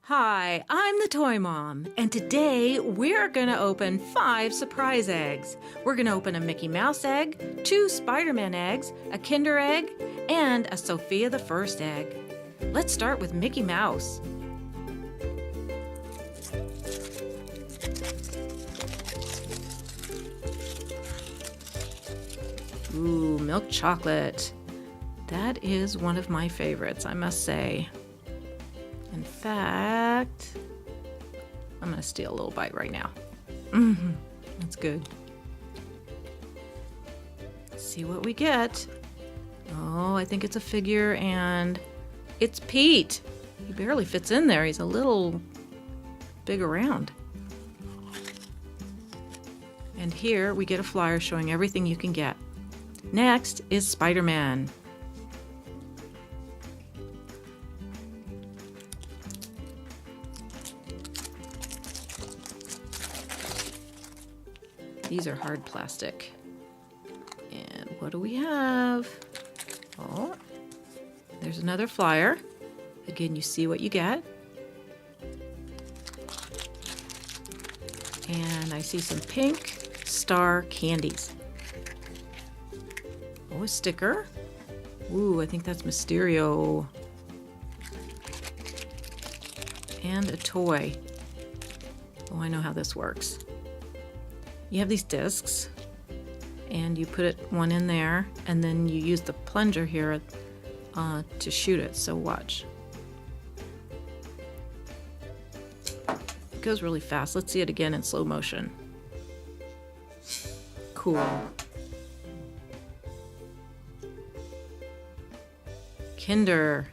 Hi, I'm the Toy Mom, and today we're gonna open 5 surprise eggs. We're gonna open a Mickey Mouse egg, 2 Spiderman eggs, a Kinder egg, and a Sophia the First egg. Let's start with Mickey Mouse. Ooh, milk chocolate. That is one of my favorites, I must say. In fact, I'm going to steal a little bite right now. That's good. Let's see what we get. Oh, I think it's a figure, and it's Pete. He barely fits in there. He's a little big around. And here we get a flyer showing everything you can get. Next is Spider-Man. These are hard plastic. And what do we have? Oh, there's another flyer. Again, you see what you get. And I see some pink star candies. Oh, a sticker. Ooh, I think that's Mysterio. And a toy. Oh, I know how this works. You have these discs, and you put one in there, and then you use the plunger here to shoot it. So watch. It goes really fast. Let's see it again in slow motion. Cool. Kinder.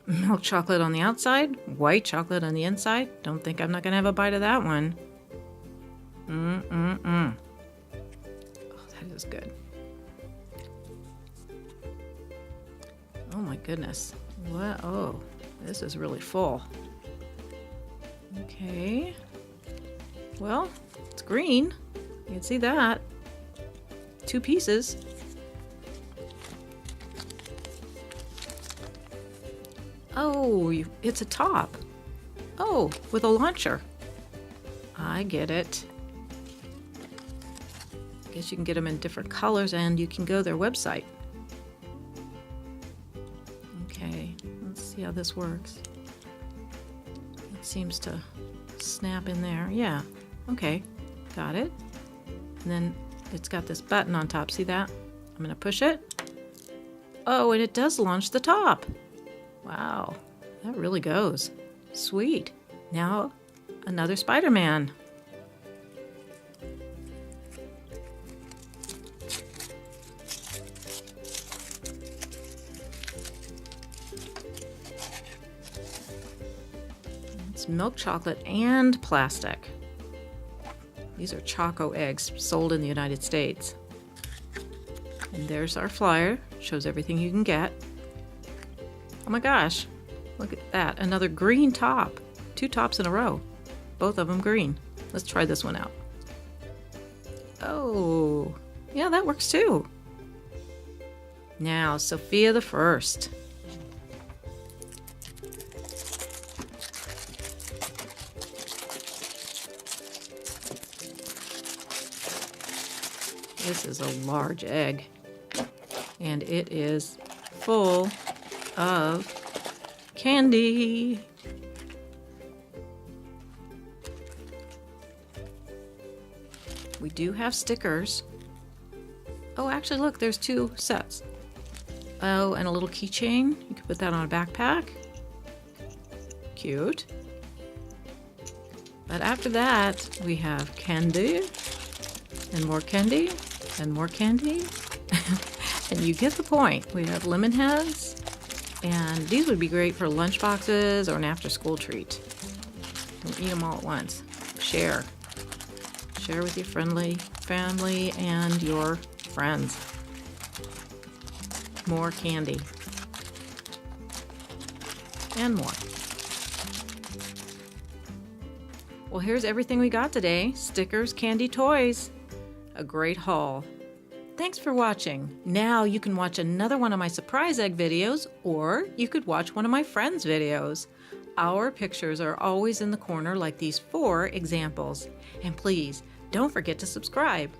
Milk chocolate on the outside, white chocolate on the inside. Don't think I'm not going to have a bite of that one. Oh, that is good. Oh my goodness. What? Oh, this is really full. Okay. Well, it's green. You can see that. 2 pieces. Oh, it's a top. Oh, with a launcher. I get it. Guess you can get them in different colors, and you can go to their website. Okay, let's see how this works. It seems to snap in there. Yeah, okay, got it. And then it's got this button on top. See that? I'm going to push it. Oh, and it does launch the top. Wow, that really goes. Sweet. Now, another Spider-Man. It's milk chocolate and plastic. These are Choco eggs sold in the United States. And there's our flyer. Shows everything you can get. Oh my gosh, look at that. Another green top. 2 tops in a row. Both of them green. Let's try this one out. Oh, yeah, that works too. Now, Sophia the First. This is a large egg, and it is full of candy. We do have stickers. Oh, actually, look, there's 2 sets. Oh, and a little keychain. You can put that on a backpack. Cute. But after that, we have candy, and more candy, and more candy. And you get the point. We have lemon heads. And these would be great for lunch boxes or an after-school treat. Don't eat them all at once. Share. Share with your family and your friends. More candy. And more. Well, here's everything we got today. Stickers, candy, toys. A great haul. Thanks for watching. Now you can watch another one of my surprise egg videos, or you could watch one of my friends' videos. Our pictures are always in the corner like these 4 examples. And please, don't forget to subscribe.